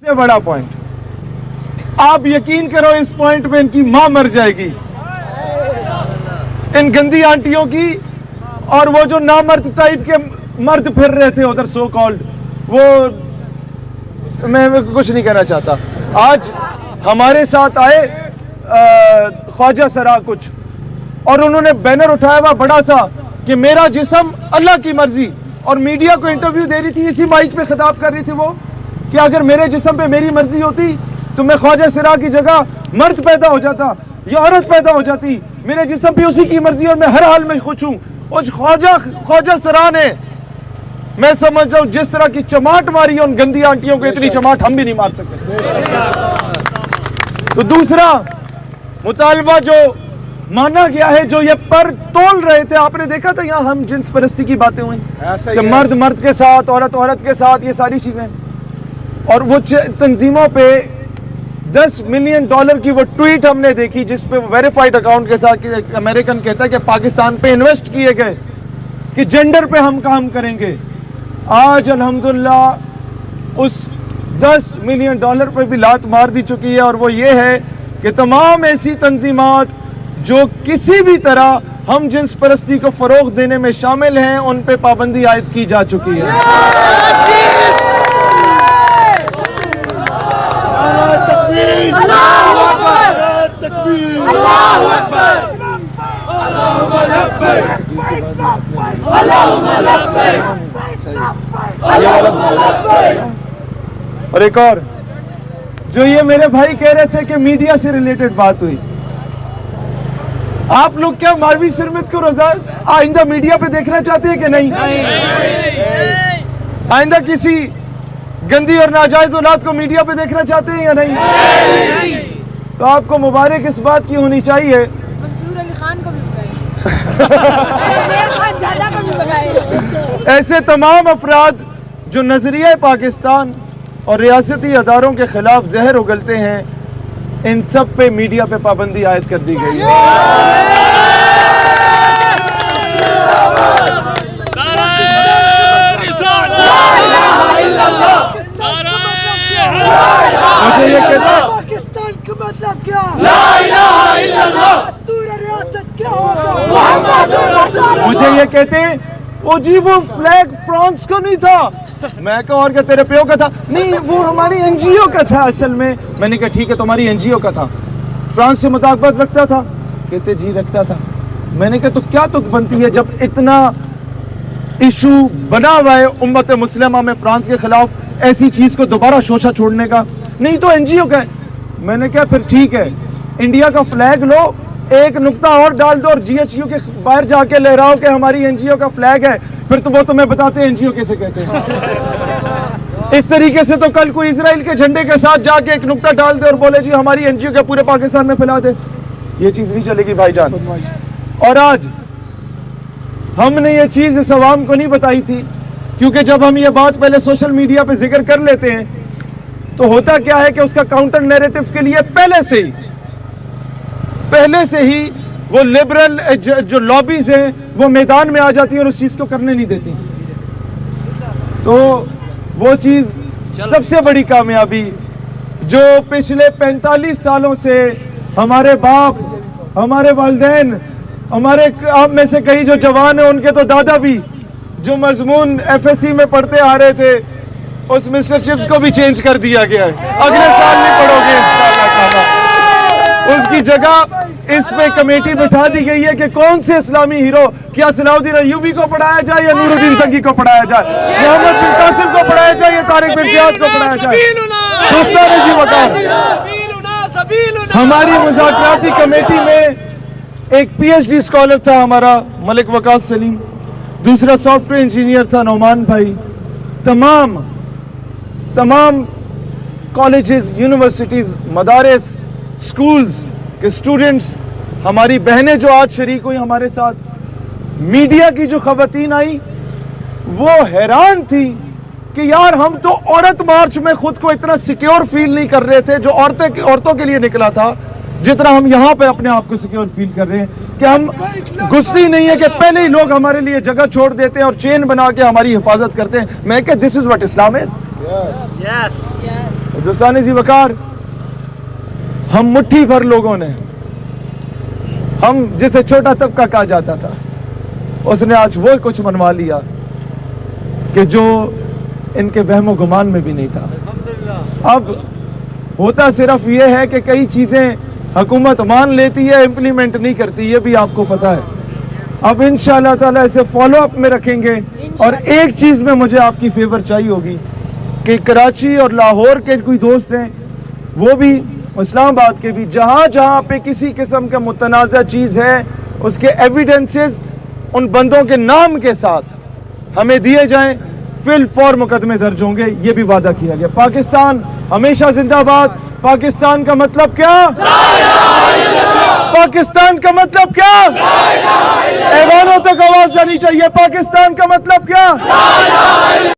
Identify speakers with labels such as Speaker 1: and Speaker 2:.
Speaker 1: से बड़ा पॉइंट, आप यकीन करो इस पॉइंट पे इनकी मां मर जाएगी, इन गंदी आंटियों की। और वो जो नामर्द टाइप के मर्द फिर रहे थे उधर सो कॉल्ड, वो मैं कुछ नहीं कहना चाहता। आज हमारे साथ आए ख्वाजा सरा कुछ, और उन्होंने बैनर उठाया हुआ बड़ा सा कि मेरा जिस्म अल्लाह की मर्जी, और मीडिया को इंटरव्यू दे रही थी, इसी माइक पे खिताब कर रही थी वो कि अगर मेरे जिस्म पे मेरी मर्जी होती तो मैं ख्वाजा सरा की जगह मर्द पैदा हो जाता या औरत पैदा हो जाती, मेरे जिस्म पे उसी की मर्जी और मैं हर हाल में खुश हूँ। और ख्वाजा सरा ने, मैं समझ जाऊँ, जिस तरह की चमाट मारी है उन गंदी आंटियों को, इतनी चमाट हम भी नहीं मार सकते। तो दूसरा मुतालबा जो माना गया है, जो ये पर तोल रहे थे, आपने देखा था यहाँ हम जिन्स परस्ती की बातें हुई कि मर्द मर्द के साथ, औरत औरत के साथ, ये सारी चीजें। और वो तंजीमों पे $10 मिलियन की वो ट्वीट हमने देखी जिसपे वो वेरीफाइड अकाउंट के साथ अमेरिकन कहता है कि पाकिस्तान पे इन्वेस्ट किए गए, कि जेंडर पे हम काम करेंगे। आज अल्हम्दुलिल्लाह उस $10 मिलियन पे भी लात मार दी चुकी है, और वो ये है कि तमाम ऐसी तंजीमात जो किसी भी तरह हम जिन्स परस्ती को फरोग देने में शामिल हैं, उन पे पाबंदी आयद की जा चुकी है। और एक और जो ये मेरे भाई कह रहे थे कि मीडिया से रिलेटेड बात हुई, आप लोग क्या मालवी सिरमत को रोजा आइंदा मीडिया पे देखना चाहते हैं कि नहीं? आइंदा किसी गंदी और नाजायज औलाद को मीडिया पे देखना चाहते हैं या नहीं? तो आपको मुबारक इस बात की होनी चाहिए,
Speaker 2: मंसूर अली खान को भी बताएं।
Speaker 1: ऐसे तमाम अफराद जो नजरिया पाकिस्तान और रियासती अदारों के खिलाफ जहर उगलते हैं, इन सब पे मीडिया पे पाबंदी आयद कर दी गई है। मुझे ये कहता,
Speaker 3: पाकिस्तान का मतलब क्या?
Speaker 1: ला इलाहा इल्लल्लाह।
Speaker 3: दस्तूर रियासत क्या होगा?
Speaker 1: मुझे ये कहते ओ जी वो फ्लैग फ्रांस का नहीं था। मैं कहा और क्या तेरे प्यो का था? नहीं, वो हमारी एनजीओ का था असल में। मैंने कहा ठीक है, तुम्हारी एनजीओ का था, फ्रांस से मुताबिकत रखता था? कहते जी रखता था। मैंने कहा तो क्या तुक बनती है जब इतना इशू बना हुआ है उम्मत मुस्लिमा में फ्रांस के खिलाफ ऐसी चीज को दोबारा शोशा छोड़ने का? नहीं तो एनजीओ का है। मैंने कहा फिर ठीक है, इंडिया का फ्लैग लो, एक नुक्ता और डाल दो और जीएचयू के बाहर जाके लहराओ कि हमारी एनजीओ का फ्लैग है, फिर तो वो तुम्हें बताते हैं एनजीओ कैसे कहते हैं। इस तरीके से तो कल कोई इजराइल के झंडे के साथ जाके एक नुक्ता डाल दे और बोले जी हमारी एनजीओ के पूरे पाकिस्तान में फैला दे, ये चीज नहीं चलेगी भाईजान। और आज हमने ये चीज इस अवाम को नहीं बताई थी, क्योंकि जब हम ये बात पहले सोशल मीडिया पे जिक्र कर लेते हैं तो होता क्या है कि उसका काउंटर नैरेटिव के लिए पहले से ही वो लिबरल जो लॉबीज हैं वो मैदान में आ जाती हैं और उस चीज को करने नहीं देती। तो वो चीज सबसे बड़ी कामयाबी जो पिछले 45 सालों से हमारे बाप, हमारे वालिदैन, हमारे आप में से कई जो जवान हैं उनके तो दादा भी जो मजमून एफएससी में पढ़ते आ रहे थे, उस मिस्टर चिप्स को भी चेंज कर दिया गया है। अगले साल नहीं पढ़ोगे इंशाअल्लाह। उसकी जगह इस पे कमेटी बिठा दी गई है कि कौन से इस्लामी हीरो, क्या सलाउद्दीन अय्यूबी को पढ़ाया जाए या नूरुद्दीन संगी को पढ़ाया जाए, मोहम्मद बिन कासिम को पढ़ाया जाए या तारिक बिन जियाद को पढ़ाया जाए। हमारी मुज़ाकराती कमेटी में एक पीएचडी स्कॉलर था हमारा मलिक वकास सलीम, दूसरा सॉफ्टवेयर इंजीनियर था नौमान भाई। तमाम कॉलेजेस, यूनिवर्सिटीज, मदारिस, स्कूल्स के स्टूडेंट्स, हमारी बहनें जो आज शरीक हुई हमारे साथ, मीडिया की जो खवातीन आई वो हैरान थी कि यार हम तो औरत मार्च में खुद को इतना सिक्योर फील नहीं कर रहे थे जो औरतों के लिए निकला था, जितना हम यहाँ पे अपने आप को सिक्योर फील कर रहे हैं। कि हम गुस्से नहीं है कि पहले ही लोग हमारे लिए जगह छोड़ देते हैं और चेन बना के हमारी हिफाजत करते हैं। मैं क्या this is what Islam is. हिंदुस्तानी जी वकार, हम मुट्ठी भर लोगों ने, हम जिसे छोटा तबका कहा जाता था, उसने आज वो कुछ मनवा लिया कि जो इनके वहमो गुमान में भी नहीं था। अब होता सिर्फ ये है कि कई चीज़ें हुकूमत मान लेती है, इम्प्लीमेंट नहीं करती, ये भी आपको पता है। अब इंशाअल्लाह ताला इसे फॉलो अप में रखेंगे। और एक चीज़ में मुझे आपकी फेवर चाहिए होगी कि कराची और लाहौर के कोई दोस्त हैं, वो भी इस्लामाबाद के भी, जहाँ जहाँ पे किसी किस्म का मुतनाज़ा चीज़ है, उसके एविडेंसेस उन बंदों के नाम के साथ हमें दिए जाएं, फिल फौर मुकदमे दर्ज होंगे, ये भी वादा किया गया। पाकिस्तान हमेशा जिंदाबाद। पाकिस्तान का मतलब क्या? पाकिस्तान का मतलब क्या? ऐवानों तक आवाज जानी चाहिए। पाकिस्तान का मतलब क्या?